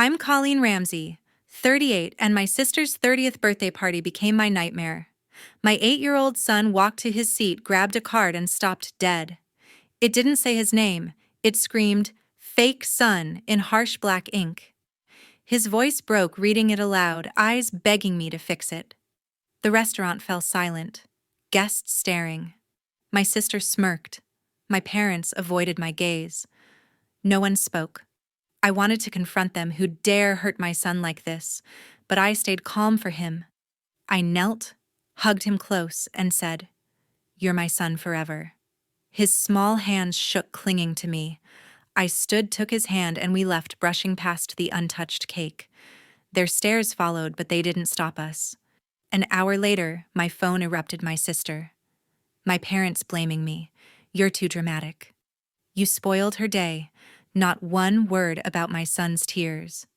I'm Colleen Ramsey, 38, and my sister's 30th birthday party became my nightmare. My 8-year-old son walked to his seat, grabbed a card, and stopped dead. It didn't say his name. It screamed, "Fake son," in harsh black ink. His voice broke reading it aloud, eyes begging me to fix it. The restaurant fell silent, guests staring. My sister smirked. My parents avoided my gaze. No one spoke. I wanted to confront them who dare hurt my son like this, but I stayed calm for him. I knelt, hugged him close, and said, "You're my son forever." His small hands shook, clinging to me. I stood, took his hand, and we left, brushing past the untouched cake. Their stares followed, but they didn't stop us. An hour later, my phone erupted my sister. My parents blaming me. "You're too dramatic. You spoiled her day." Not one word about my son's tears.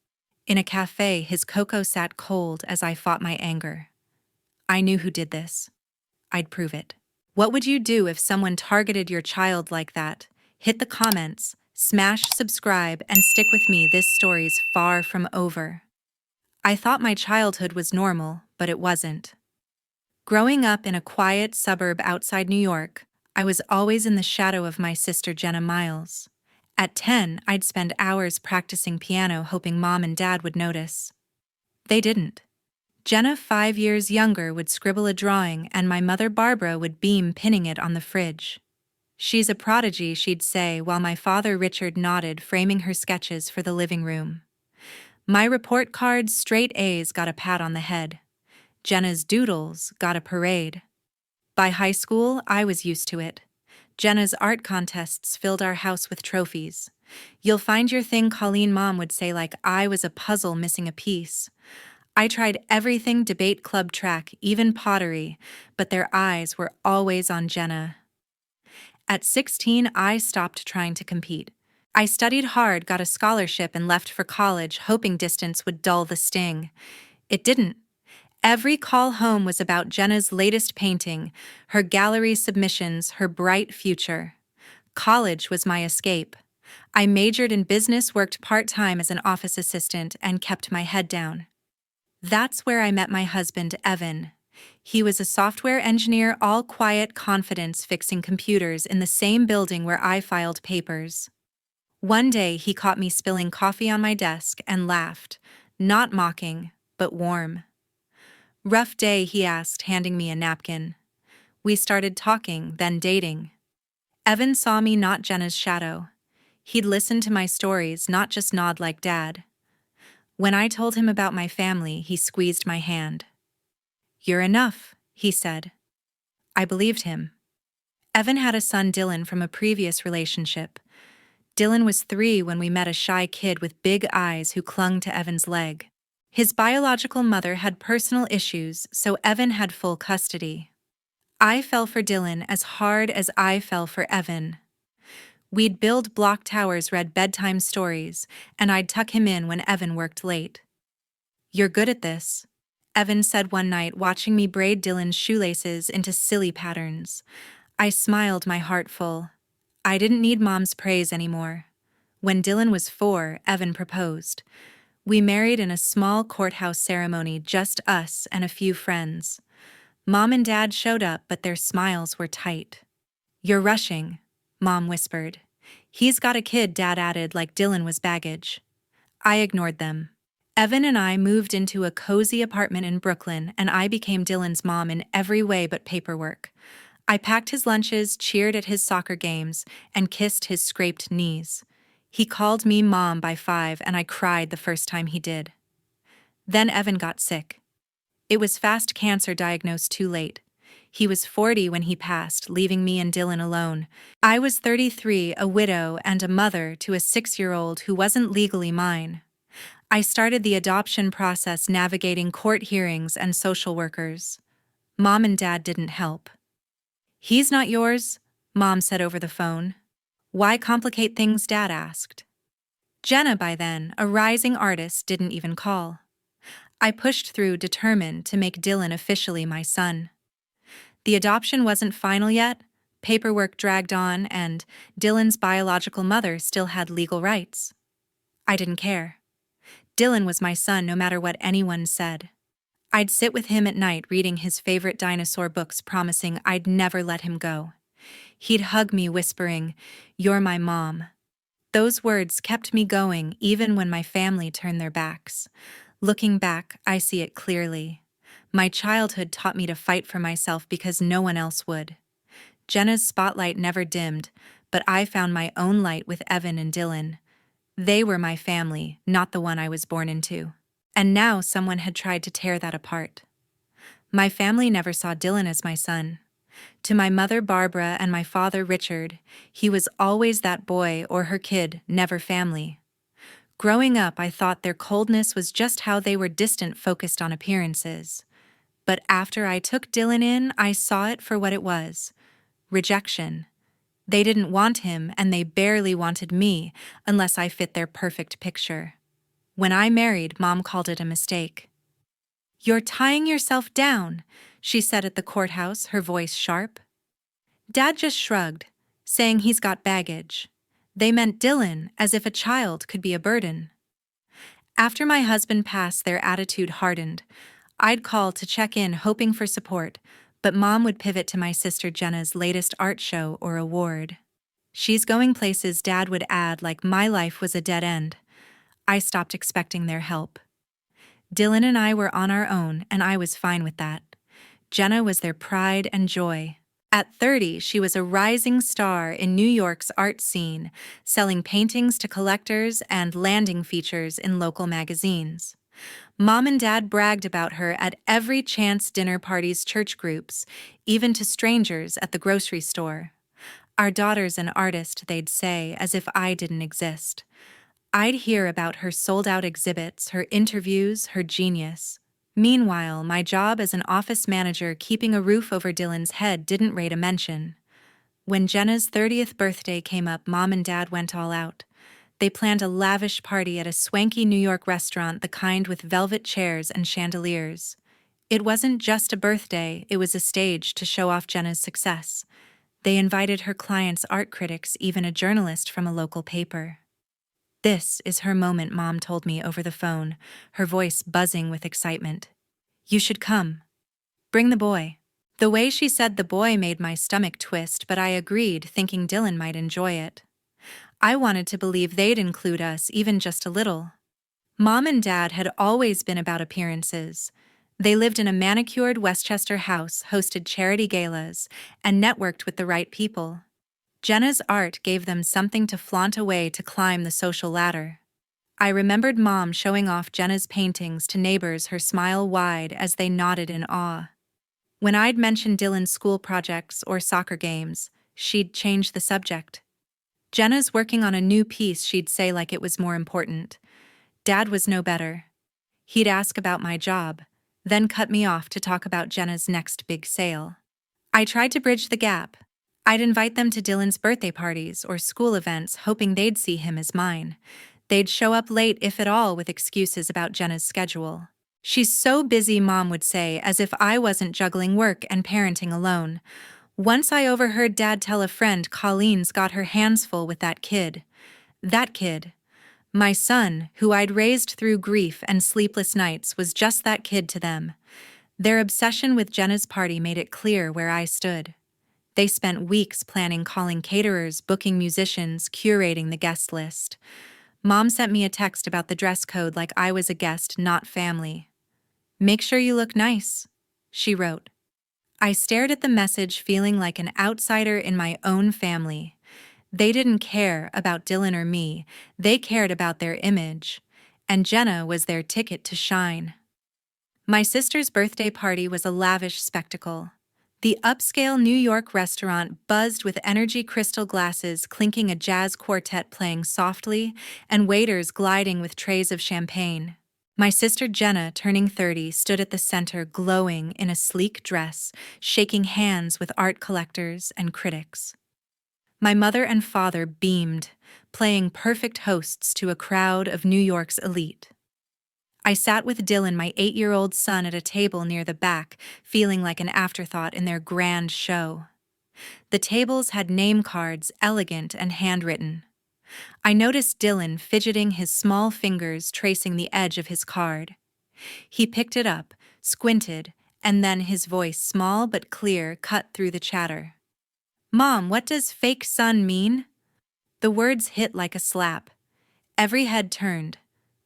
In a cafe, his cocoa sat cold as I fought my anger. I knew who did this. I'd prove it. What would you do if someone targeted your child like that? Hit the comments, smash subscribe, and stick with me. This story's far from over. I thought my childhood was normal, but it wasn't. Growing up in a quiet suburb outside New York, I was always in the shadow of my sister Jenna Miles. At 10, I'd spend hours practicing piano, hoping Mom and Dad would notice. They didn't. Jenna, 5 years younger, would scribble a drawing, and my mother Barbara would beam, pinning it on the fridge. "She's a prodigy," she'd say, while my father Richard nodded, framing her sketches for the living room. My report cards, straight A's, got a pat on the head. Jenna's doodles got a parade. By high school, I was used to it. Jenna's art contests filled our house with trophies. "You'll find your thing," Colleen, Mom would say, like I was a puzzle missing a piece. I tried everything: debate club, track, even pottery, but their eyes were always on Jenna. At 16, I stopped trying to compete. I studied hard, got a scholarship, and left for college, hoping distance would dull the sting. It didn't. Every call home was about Jenna's latest painting, her gallery submissions, her bright future. College was my escape. I majored in business, worked part-time as an office assistant, and kept my head down. That's where I met my husband, Evan. He was a software engineer, all quiet confidence, fixing computers in the same building where I filed papers. One day, he caught me spilling coffee on my desk and laughed, not mocking, but warm. "Rough day?" he asked, handing me a napkin. We started talking, then dating. Evan saw me, not Jenna's shadow. He'd listen to my stories, not just nod like Dad. When I told him about my family, he squeezed my hand. "You're enough," he said. I believed him. Evan had a son, Dylan, from a previous relationship. Dylan was 3 when we met, a shy kid with big eyes who clung to Evan's leg. His biological mother had personal issues, so Evan had full custody. I fell for Dylan as hard as I fell for Evan. We'd build block towers, read bedtime stories, and I'd tuck him in when Evan worked late. "You're good at this," Evan said one night, watching me braid Dylan's shoelaces into silly patterns. I smiled, my heart full. I didn't need Mom's praise anymore. When Dylan was 4, Evan proposed. We married in a small courthouse ceremony, just us and a few friends. Mom and Dad showed up, but their smiles were tight. "You're rushing," Mom whispered. "He's got a kid," Dad added, like Dylan was baggage. I ignored them. Evan and I moved into a cozy apartment in Brooklyn, and I became Dylan's mom in every way but paperwork. I packed his lunches, cheered at his soccer games, and kissed his scraped knees. He called me Mom by 5, and I cried the first time he did. Then Evan got sick. It was fast cancer, diagnosed too late. He was 40 when he passed, leaving me and Dylan alone. I was 33, a widow and a mother to a 6-year-old who wasn't legally mine. I started the adoption process, navigating court hearings and social workers. Mom and Dad didn't help. "He's not yours," Mom said over the phone. "Why complicate things?" Dad asked. Jenna, by then, a rising artist, didn't even call. I pushed through, determined to make Dylan officially my son. The adoption wasn't final yet. Paperwork dragged on, and Dylan's biological mother still had legal rights. I didn't care. Dylan was my son no matter what anyone said. I'd sit with him at night reading his favorite dinosaur books, promising I'd never let him go. He'd hug me, whispering, "You're my mom." Those words kept me going even when my family turned their backs. Looking back, I see it clearly. My childhood taught me to fight for myself because no one else would. Jenna's spotlight never dimmed, but I found my own light with Evan and Dylan. They were my family, not the one I was born into. And now someone had tried to tear that apart. My family never saw Dylan as my son. To my mother Barbara and my father Richard, he was always that boy or her kid, never family. Growing up, I thought their coldness was just how they were distant, focused on appearances. But after I took Dylan in, I saw it for what it was: rejection. They didn't want him, and they barely wanted me, unless I fit their perfect picture. When I married, Mom called it a mistake. "You're tying yourself down," she said at the courthouse, her voice sharp. Dad just shrugged, saying he's got baggage. They meant Dylan, as if a child could be a burden. After my husband passed, their attitude hardened. I'd call to check in, hoping for support, but Mom would pivot to my sister Jenna's latest art show or award. "She's going places," Dad would add, like my life was a dead end. I stopped expecting their help. Dylan and I were on our own, and I was fine with that. Jenna was their pride and joy. At 30, she was a rising star in New York's art scene, selling paintings to collectors and landing features in local magazines. Mom and Dad bragged about her at every chance: dinner parties, church groups, even to strangers at the grocery store. "Our daughter's an artist," they'd say, as if I didn't exist. I'd hear about her sold-out exhibits, her interviews, her genius. Meanwhile, my job as an office manager keeping a roof over Dylan's head didn't rate a mention. When Jenna's 30th birthday came up, Mom and Dad went all out. They planned a lavish party at a swanky New York restaurant, the kind with velvet chairs and chandeliers. It wasn't just a birthday, it was a stage to show off Jenna's success. They invited her clients, art critics, even a journalist from a local paper. "This is her moment," Mom told me over the phone, her voice buzzing with excitement. "You should come. Bring the boy." The way she said "the boy" made my stomach twist, but I agreed, thinking Dylan might enjoy it. I wanted to believe they'd include us, even just a little. Mom and Dad had always been about appearances. They lived in a manicured Westchester house, hosted charity galas, and networked with the right people. Jenna's art gave them something to flaunt, a way to climb the social ladder. I remembered Mom showing off Jenna's paintings to neighbors, her smile wide as they nodded in awe. When I'd mention Dylan's school projects or soccer games, she'd change the subject. "Jenna's working on a new piece," she'd say, like it was more important. Dad was no better. He'd ask about my job, then cut me off to talk about Jenna's next big sale. I tried to bridge the gap. I'd invite them to Dylan's birthday parties or school events, hoping they'd see him as mine. They'd show up late, if at all, with excuses about Jenna's schedule. "She's so busy," Mom would say, as if I wasn't juggling work and parenting alone. Once I overheard Dad tell a friend, "Colleen's got her hands full with that kid." That kid, my son, who I'd raised through grief and sleepless nights, was just that kid to them. Their obsession with Jenna's party made it clear where I stood. They spent weeks planning, calling caterers, booking musicians, curating the guest list. Mom sent me a text about the dress code, like I was a guest, not family. "Make sure you look nice," she wrote. I stared at the message, feeling like an outsider in my own family. They didn't care about Dylan or me, they cared about their image, and Jenna was their ticket to shine. My sister's birthday party was a lavish spectacle. The upscale New York restaurant buzzed with energy, crystal glasses clinking, a jazz quartet playing softly, and waiters gliding with trays of champagne. My sister Jenna, turning 30, stood at the center, glowing in a sleek dress, shaking hands with art collectors and critics. My mother and father beamed, playing perfect hosts to a crowd of New York's elite. I sat with Dylan, my 8-year-old son, at a table near the back, feeling like an afterthought in their grand show. The tables had name cards, elegant and handwritten. I noticed Dylan fidgeting his small fingers tracing the edge of his card. He picked it up, squinted, and then his voice, small but clear, cut through the chatter. "Mom, what does fake son mean?" The words hit like a slap. Every head turned.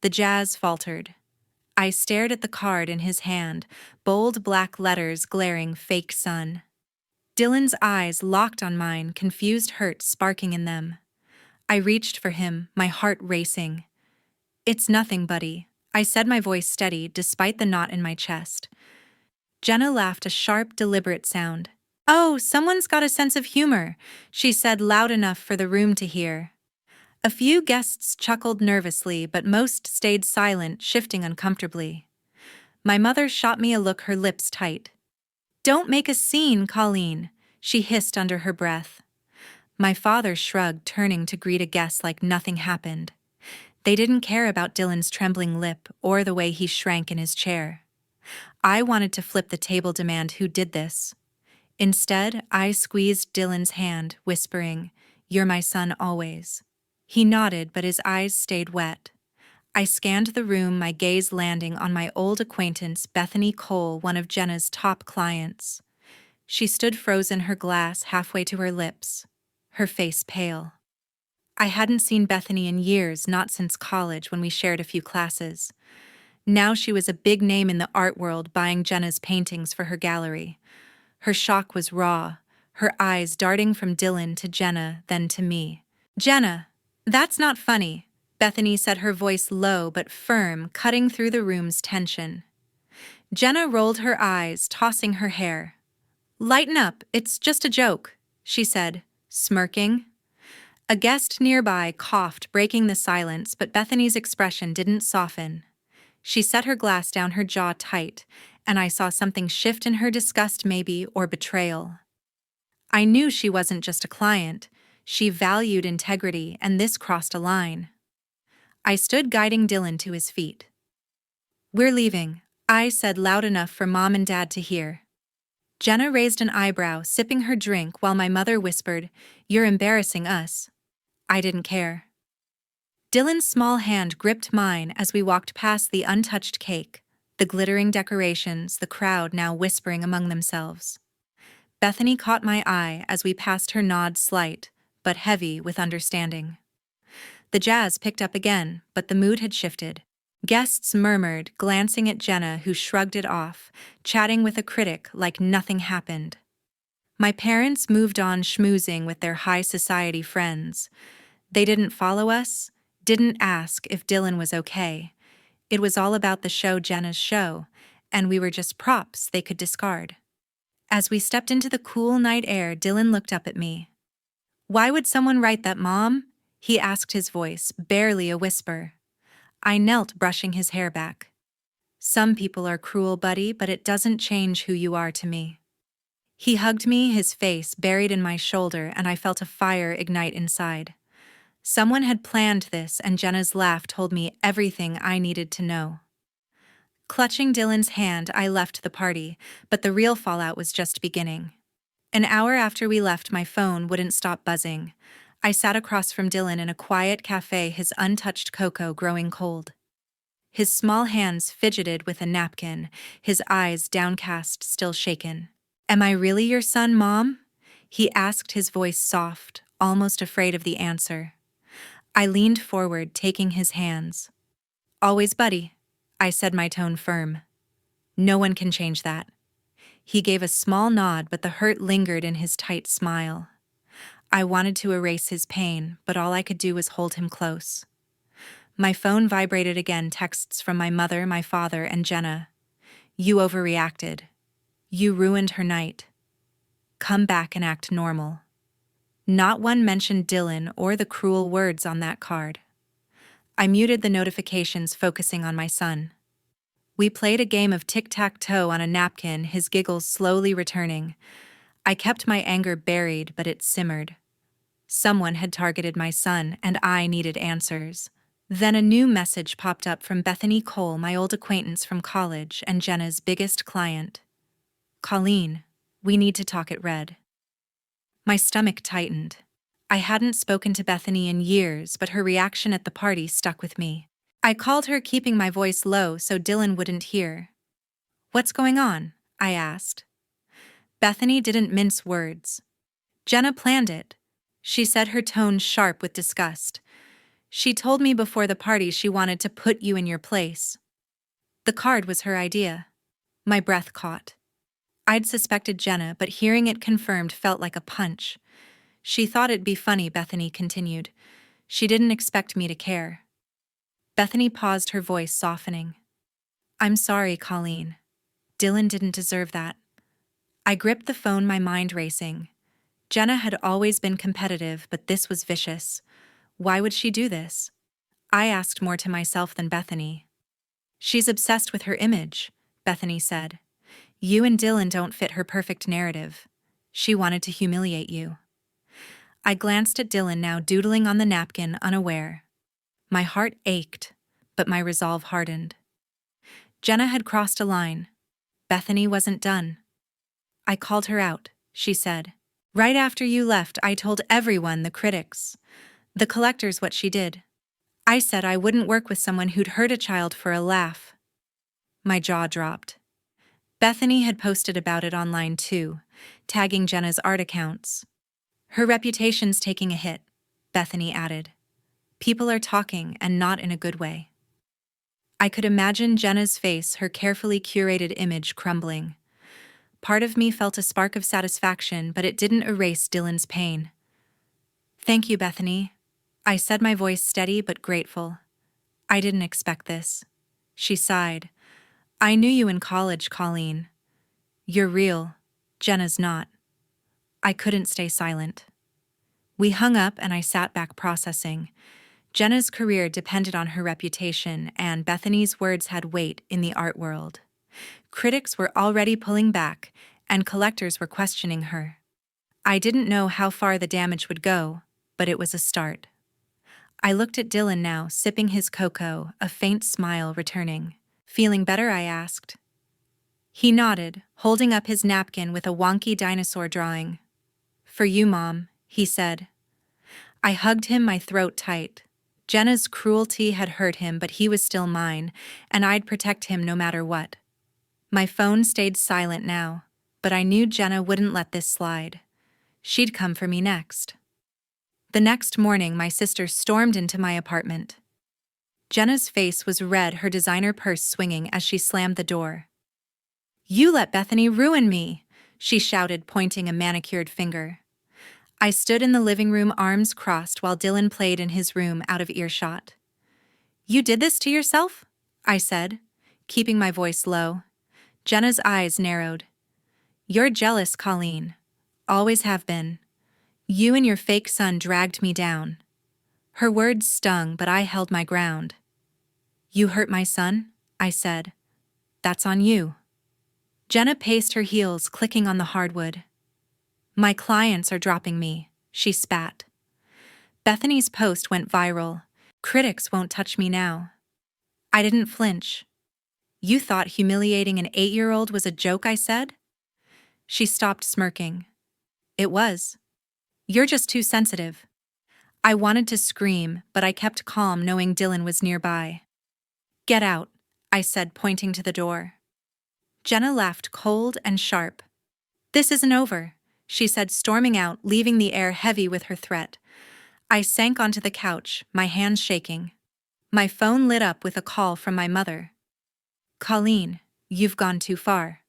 The jazz faltered. I stared at the card in his hand, bold black letters glaring "fake son." Dylan's eyes locked on mine, confused hurt sparking in them. I reached for him, my heart racing. "It's nothing, buddy," I said, my voice steady despite the knot in my chest. Jenna laughed, a sharp, deliberate sound. "Oh, someone's got a sense of humor," she said loud enough for the room to hear. A few guests chuckled nervously, but most stayed silent, shifting uncomfortably. My mother shot me a look, her lips tight. "Don't make a scene, Colleen," she hissed under her breath. My father shrugged, turning to greet a guest like nothing happened. They didn't care about Dylan's trembling lip or the way he shrank in his chair. I wanted to flip the table, demand who did this. Instead, I squeezed Dylan's hand, whispering, "You're my son always." He nodded, but his eyes stayed wet. I scanned the room, my gaze landing on my old acquaintance, Bethany Cole, one of Jenna's top clients. She stood frozen, her glass halfway to her lips, her face pale. I hadn't seen Bethany in years, not since college when we shared a few classes. Now she was a big name in the art world, buying Jenna's paintings for her gallery. Her shock was raw, her eyes darting from Dylan to Jenna, then to me. "Jenna, that's not funny," Bethany said, her voice low but firm, cutting through the room's tension. Jenna rolled her eyes, tossing her hair. "Lighten up, it's just a joke," she said, smirking. A guest nearby coughed, breaking the silence, but Bethany's expression didn't soften. She set her glass down, her jaw tight, and I saw something shift in her, disgust maybe, or betrayal. I knew she wasn't just a client. She valued integrity, and this crossed a line. I stood, guiding Dylan to his feet. "We're leaving," I said loud enough for Mom and Dad to hear. Jenna raised an eyebrow, sipping her drink, while my mother whispered, "You're embarrassing us." I didn't care. Dylan's small hand gripped mine as we walked past the untouched cake, the glittering decorations, the crowd now whispering among themselves. Bethany caught my eye as we passed, her nod slight, but heavy with understanding. The jazz picked up again, but the mood had shifted. Guests murmured, glancing at Jenna, who shrugged it off, chatting with a critic like nothing happened. My parents moved on, schmoozing with their high society friends. They didn't follow us, didn't ask if Dylan was okay. It was all about the show, Jenna's show, and we were just props they could discard. As we stepped into the cool night air, Dylan looked up at me. "Why would someone write that, Mom?" he asked, his voice barely a whisper. I knelt, brushing his hair back. "Some people are cruel, buddy, but it doesn't change who you are to me." He hugged me, his face buried in my shoulder, and I felt a fire ignite inside. Someone had planned this, and Jenna's laugh told me everything I needed to know. Clutching Dylan's hand, I left the party, but the real fallout was just beginning. An hour after we left, my phone wouldn't stop buzzing. I sat across from Dylan in a quiet cafe, his untouched cocoa growing cold. His small hands fidgeted with a napkin, his eyes downcast, still shaken. "Am I really your son, Mom?" he asked, his voice soft, almost afraid of the answer. I leaned forward, taking his hands. "Always, buddy," I said, my tone firm. "No one can change that." He gave a small nod, but the hurt lingered in his tight smile. I wanted to erase his pain, but all I could do was hold him close. My phone vibrated again, texts from my mother, my father, and Jenna. "You overreacted. You ruined her night. Come back and act normal." Not one mentioned Dylan or the cruel words on that card. I muted the notifications, focusing on my son. We played a game of tic-tac-toe on a napkin, his giggles slowly returning. I kept my anger buried, but it simmered. Someone had targeted my son, and I needed answers. Then a new message popped up from Bethany Cole, my old acquaintance from college and Jenna's biggest client. "Colleen, we need to talk," it read. My stomach tightened. I hadn't spoken to Bethany in years, but her reaction at the party stuck with me. I called her, keeping my voice low so Dylan wouldn't hear. "What's going on?" I asked. Bethany didn't mince words. "Jenna planned it," she said, her tone sharp with disgust. "She told me before the party she wanted to put you in your place. The card was her idea." My breath caught. I'd suspected Jenna, but hearing it confirmed felt like a punch. "She thought it'd be funny," Bethany continued. "She didn't expect me to care." Bethany paused, her voice softening. "I'm sorry, Colleen. Dylan didn't deserve that." I gripped the phone, my mind racing. Jenna had always been competitive, but this was vicious. Why would she do this? I asked, more to myself than Bethany. "She's obsessed with her image," Bethany said. "You and Dylan don't fit her perfect narrative. She wanted to humiliate you." I glanced at Dylan, now doodling on the napkin, unaware. My heart ached, but my resolve hardened. Jenna had crossed a line. Bethany wasn't done. "I called her out," she said. "Right after you left, I told everyone, the critics, the collectors, what she did. I said I wouldn't work with someone who'd hurt a child for a laugh." My jaw dropped. Bethany had posted about it online too, tagging Jenna's art accounts. "Her reputation's taking a hit," Bethany added. "People are talking, and not in a good way." I could imagine Jenna's face, her carefully curated image crumbling. Part of me felt a spark of satisfaction, but it didn't erase Dylan's pain. "Thank you, Bethany," I said, my voice steady but grateful. "I didn't expect this." She sighed. "I knew you in college, Colleen. You're real. Jenna's not." I couldn't stay silent. We hung up and I sat back processing. Jenna's career depended on her reputation, and Bethany's words had weight in the art world. Critics were already pulling back, and collectors were questioning her. I didn't know how far the damage would go, but it was a start. I looked at Dylan now, sipping his cocoa, a faint smile returning. "Feeling better?" I asked. He nodded, holding up his napkin with a wonky dinosaur drawing. "For you, Mom," he said. I hugged him, my throat tight. Jenna's cruelty had hurt him, but he was still mine, and I'd protect him no matter what. My phone stayed silent now, but I knew Jenna wouldn't let this slide. She'd come for me next. The next morning, my sister stormed into my apartment. Jenna's face was red, her designer purse swinging as she slammed the door. "You let Bethany ruin me," she shouted, pointing a manicured finger. I stood in the living room, arms crossed, while Dylan played in his room out of earshot. "You did this to yourself?" I said, keeping my voice low. Jenna's eyes narrowed. "You're jealous, Colleen. Always have been. You and your fake son dragged me down." Her words stung, but I held my ground. "You hurt my son?" I said. "That's on you." Jenna paced, her heels clicking on the hardwood. "My clients are dropping me," she spat. "Bethany's post went viral. Critics won't touch me now." I didn't flinch. "You thought humiliating an 8-year-old was a joke," I said. She stopped smirking. "It was. You're just too sensitive." I wanted to scream, but I kept calm, knowing Dylan was nearby. "Get out," I said, pointing to the door. Jenna laughed, cold and sharp. "This isn't over," she said, storming out, leaving the air heavy with her threat. I sank onto the couch, my hands shaking. My phone lit up with a call from my mother. "Colleen, you've gone too far,"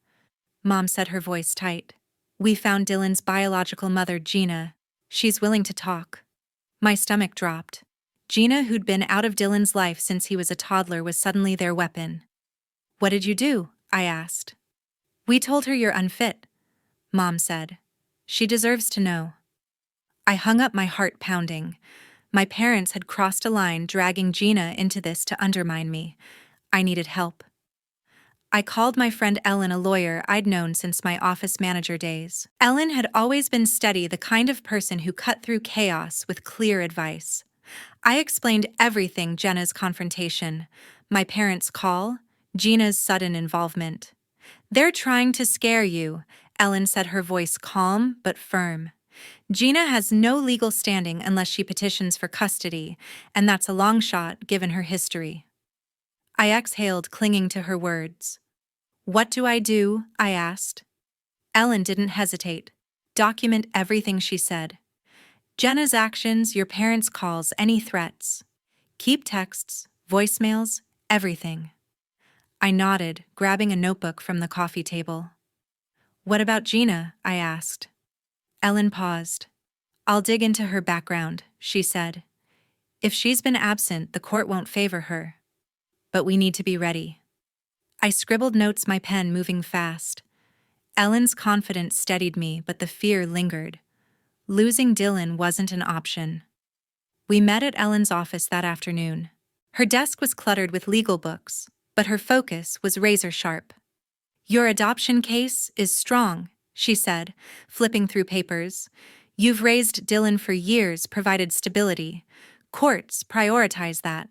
Mom said, her voice tight. "We found Dylan's biological mother, Gina. She's willing to talk." My stomach dropped. Gina, who'd been out of Dylan's life since he was a toddler, was suddenly their weapon. "What did you do?" I asked. "We told her you're unfit," Mom said. "She deserves to know." I hung up, my heart pounding. My parents had crossed a line, dragging Gina into this to undermine me. I needed help. I called my friend Ellen, a lawyer I'd known since my office manager days. Ellen had always been steady, the kind of person who cut through chaos with clear advice. I explained everything: Jenna's confrontation, my parents' call, Gina's sudden involvement. "They're trying to scare you," Ellen said, her voice calm but firm. Gina has no legal standing unless she petitions for custody, and that's a long shot given her history. I exhaled, clinging to her words. What do? I asked. Ellen didn't hesitate. Document everything, she said. Jenna's actions, your parents' calls, any threats. Keep texts, voicemails, everything. I nodded, grabbing a notebook from the coffee table. What about Gina? I asked. Ellen paused. I'll dig into her background, she said. If she's been absent, the court won't favor her. But we need to be ready. I scribbled notes, my pen moving fast. Ellen's confidence steadied me, but the fear lingered. Losing Dylan wasn't an option. We met at Ellen's office that afternoon. Her desk was cluttered with legal books, but her focus was razor sharp. Your adoption case is strong, she said, flipping through papers. You've raised Dylan for years, provided stability. Courts prioritize that.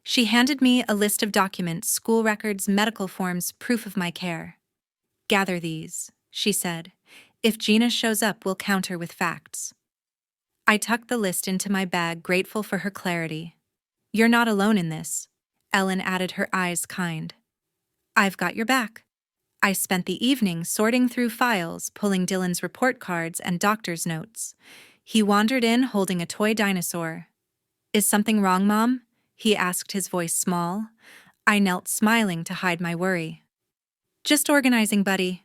She handed me a list of documents, school records, medical forms, proof of my care. Gather these, she said. If Gina shows up, we'll counter with facts. I tucked the list into my bag, grateful for her clarity. You're not alone in this, Ellen added, her eyes kind. I've got your back. I spent the evening sorting through files, pulling Dylan's report cards and doctor's notes. He wandered in holding a toy dinosaur. Is something wrong, Mom? He asked, his voice small. I knelt, smiling to hide my worry. Just organizing, buddy,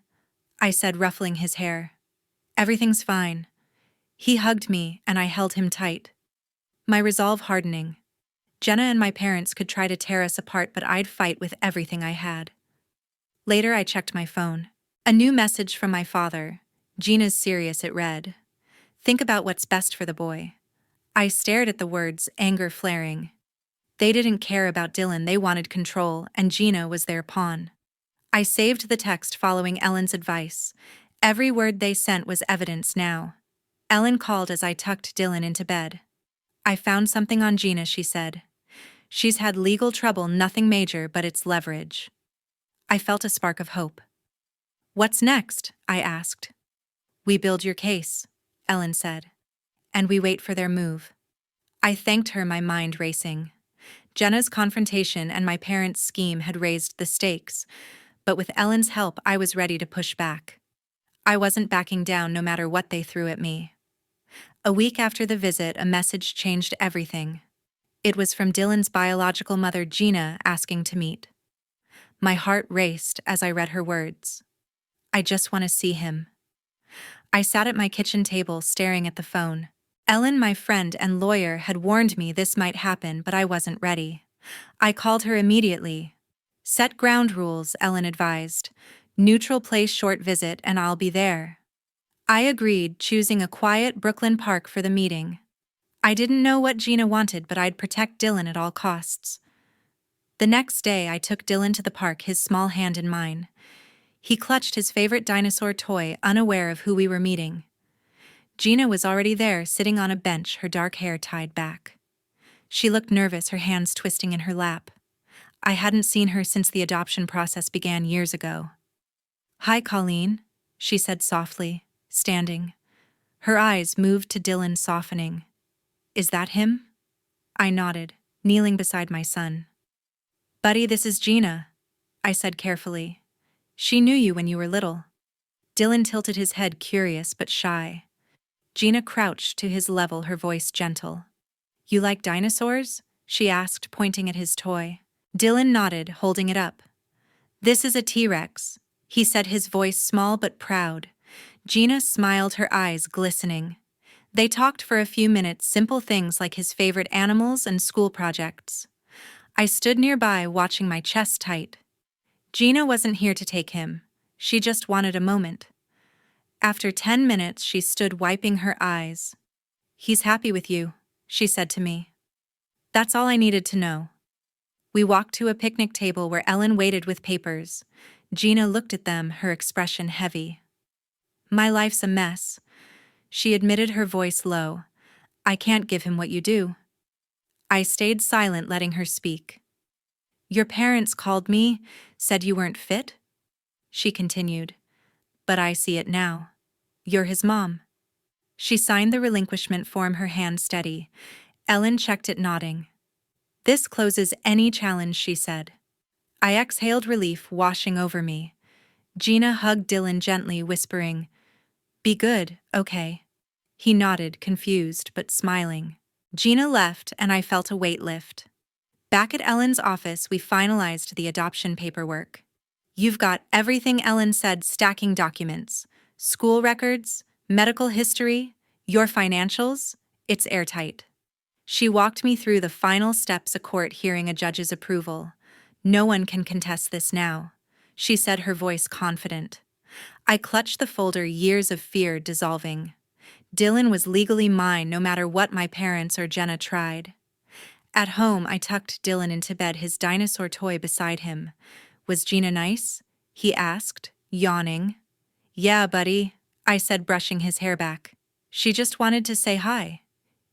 I said, ruffling his hair. Everything's fine. He hugged me, and I held him tight. My resolve hardening. Jenna and my parents could try to tear us apart, but I'd fight with everything I had. Later, I checked my phone. A new message from my father. Gina's serious, it read. Think about what's best for the boy. I stared at the words, anger flaring. They didn't care about Dylan, they wanted control, and Gina was their pawn. I saved the text following Ellen's advice. Every word they sent was evidence now. Ellen called as I tucked Dylan into bed. I found something on Gina, she said. She's had legal trouble, nothing major, but it's leverage. I felt a spark of hope. What's next? I asked. We build your case, Ellen said. And we wait for their move. I thanked her, my mind racing. Jenna's confrontation and my parents' scheme had raised the stakes, but with Ellen's help, I was ready to push back. I wasn't backing down no matter what they threw at me. A week after the visit, a message changed everything. It was from Dylan's biological mother, Gina, asking to meet. My heart raced as I read her words. I just want to see him. I sat at my kitchen table, staring at the phone. Ellen, my friend and lawyer, had warned me this might happen, but I wasn't ready. I called her immediately. Set ground rules, Ellen advised. Neutral place, short visit, and I'll be there. I agreed, choosing a quiet Brooklyn park for the meeting. I didn't know what Gina wanted, but I'd protect Dylan at all costs. The next day, I took Dylan to the park, his small hand in mine. He clutched his favorite dinosaur toy, unaware of who we were meeting. Gina was already there, sitting on a bench, her dark hair tied back. She looked nervous, her hands twisting in her lap. I hadn't seen her since the adoption process began years ago. Hi, Colleen, she said softly, standing. Her eyes moved to Dylan, softening. Is that him? I nodded, kneeling beside my son. Buddy, this is Gina, I said carefully. She knew you when you were little. Dylan tilted his head, curious but shy. Gina crouched to his level, her voice gentle. You like dinosaurs? She asked, pointing at his toy. Dylan nodded, holding it up. This is a T-Rex, he said, his voice small but proud. Gina smiled, her eyes glistening. They talked for a few minutes, simple things like his favorite animals and school projects. I stood nearby, watching, my chest tight. Gina wasn't here to take him. She just wanted a moment. After 10 minutes, she stood, wiping her eyes. He's happy with you, she said to me. That's all I needed to know. We walked to a picnic table where Ellen waited with papers. Gina looked at them, her expression heavy. My life's a mess, she admitted, her voice low. I can't give him what you do. I stayed silent, letting her speak. Your parents called me, said you weren't fit? She continued. But I see it now. You're his mom. She signed the relinquishment form, her hand steady. Ellen checked it, nodding. "This closes any challenge," she said. I exhaled relief, washing over me. Gina hugged Dylan gently, whispering, "Be good, okay?" He nodded, confused but smiling. Gina left, and I felt a weight lift. Back at Ellen's office, we finalized the adoption paperwork. "You've got everything," Ellen said, stacking documents. "School records, medical history, your financials, it's airtight." She walked me through the final steps, a court hearing, a judge's approval. "No one can contest this now," she said, her voice confident. I clutched the folder, years of fear dissolving. Dylan was legally mine, no matter what my parents or Jenna tried. At home, I tucked Dylan into bed, his dinosaur toy beside him. "Was Gina nice?" he asked, yawning. "Yeah, buddy," I said, brushing his hair back. "She just wanted to say hi."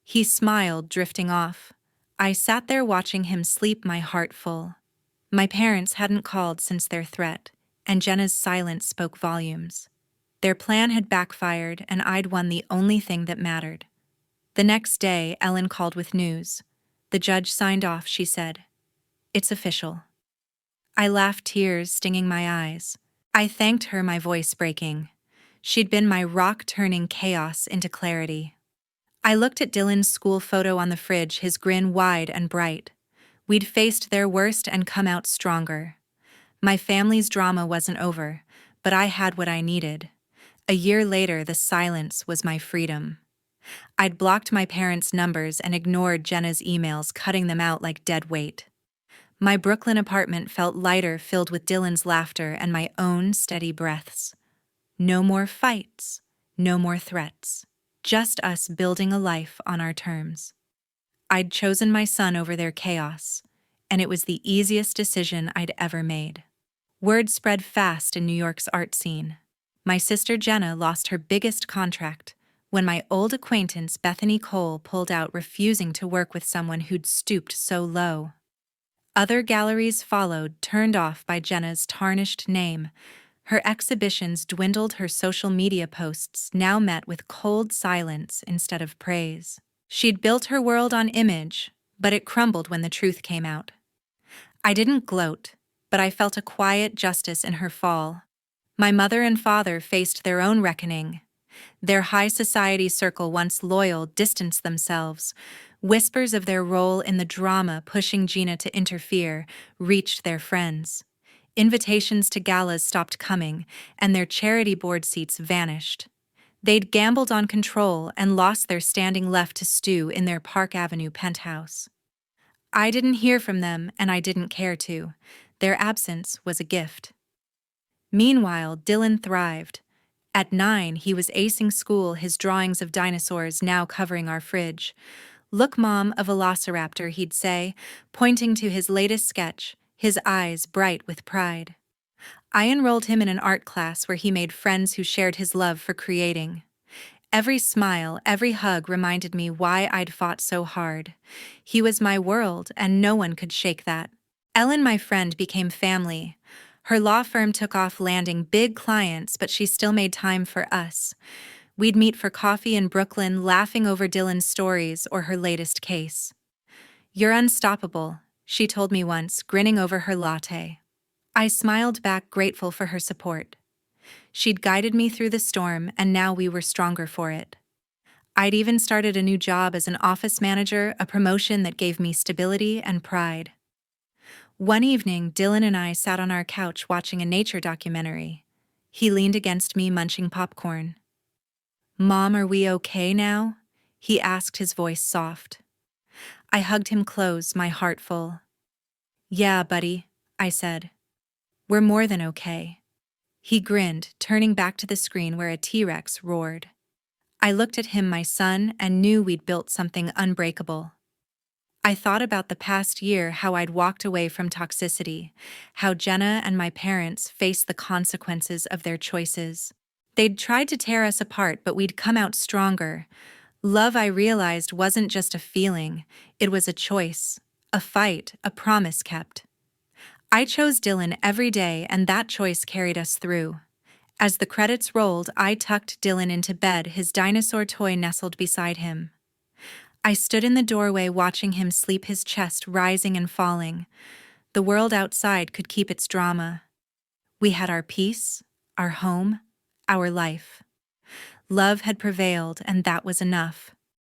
He smiled, drifting off. I sat there watching him sleep, my heart full. My parents hadn't called since their threat, and Jenna's silence spoke volumes. Their plan had backfired, and I'd won the only thing that mattered. The next day, Ellen called with news. "The judge signed off," she said. "It's official." I laughed, tears stinging my eyes. I thanked her, my voice breaking. She'd been my rock, turning chaos into clarity. I looked at Dylan's school photo on the fridge, his grin wide and bright. We'd faced their worst and come out stronger. My family's drama wasn't over, but I had what I needed. A year later, the silence was my freedom. I'd blocked my parents' numbers and ignored Jenna's emails, cutting them out like dead weight. My Brooklyn apartment felt lighter, filled with Dylan's laughter and my own steady breaths. No more fights, no more threats. Just us building a life on our terms. I'd chosen my son over their chaos, and it was the easiest decision I'd ever made. Word spread fast in New York's art scene. My sister Jenna lost her biggest contract when my old acquaintance Bethany Cole pulled out, refusing to work with someone who'd stooped so low. Other galleries followed, turned off by Jenna's tarnished name. Her exhibitions dwindled, her social media posts now met with cold silence instead of praise. She'd built her world on image, but it crumbled when the truth came out. I didn't gloat, but I felt a quiet justice in her fall. My mother and father faced their own reckoning. Their high society circle, once loyal, distanced themselves. Whispers of their role in the drama, pushing Gina to interfere, reached their friends. Invitations to galas stopped coming, and their charity board seats vanished. They'd gambled on control and lost their standing, left to stew in their Park Avenue penthouse. I didn't hear from them, and I didn't care to. Their absence was a gift. Meanwhile, Dylan thrived. At 9, he was acing school, his drawings of dinosaurs now covering our fridge. "Look, Mom, a velociraptor," he'd say, pointing to his latest sketch, his eyes bright with pride. I enrolled him in an art class where he made friends who shared his love for creating. Every smile, every hug reminded me why I'd fought so hard. He was my world, and no one could shake that. Ellen, my friend, became family. Her law firm took off, landing big clients, but she still made time for us. We'd meet for coffee in Brooklyn, laughing over Dylan's stories or her latest case. "You're unstoppable," she told me once, grinning over her latte. I smiled back, grateful for her support. She'd guided me through the storm, and now we were stronger for it. I'd even started a new job as an office manager, a promotion that gave me stability and pride. One evening, Dylan and I sat on our couch watching a nature documentary. He leaned against me, munching popcorn. "Mom, are we okay now?" he asked, his voice soft. I hugged him close, my heart full. "Yeah, buddy," I said. "We're more than okay." He grinned, turning back to the screen where a T-Rex roared. I looked at him, my son, and knew we'd built something unbreakable. I thought about the past year, how I'd walked away from toxicity, how Jenna and my parents faced the consequences of their choices. They'd tried to tear us apart, but we'd come out stronger. Love, I realized, wasn't just a feeling, it was a choice, a fight, a promise kept. I chose Dylan every day, and that choice carried us through. As the credits rolled, I tucked Dylan into bed, his dinosaur toy nestled beside him. I stood in the doorway watching him sleep, his chest rising and falling. The world outside could keep its drama. We had our peace, our home, our life. Love had prevailed, and that was enough.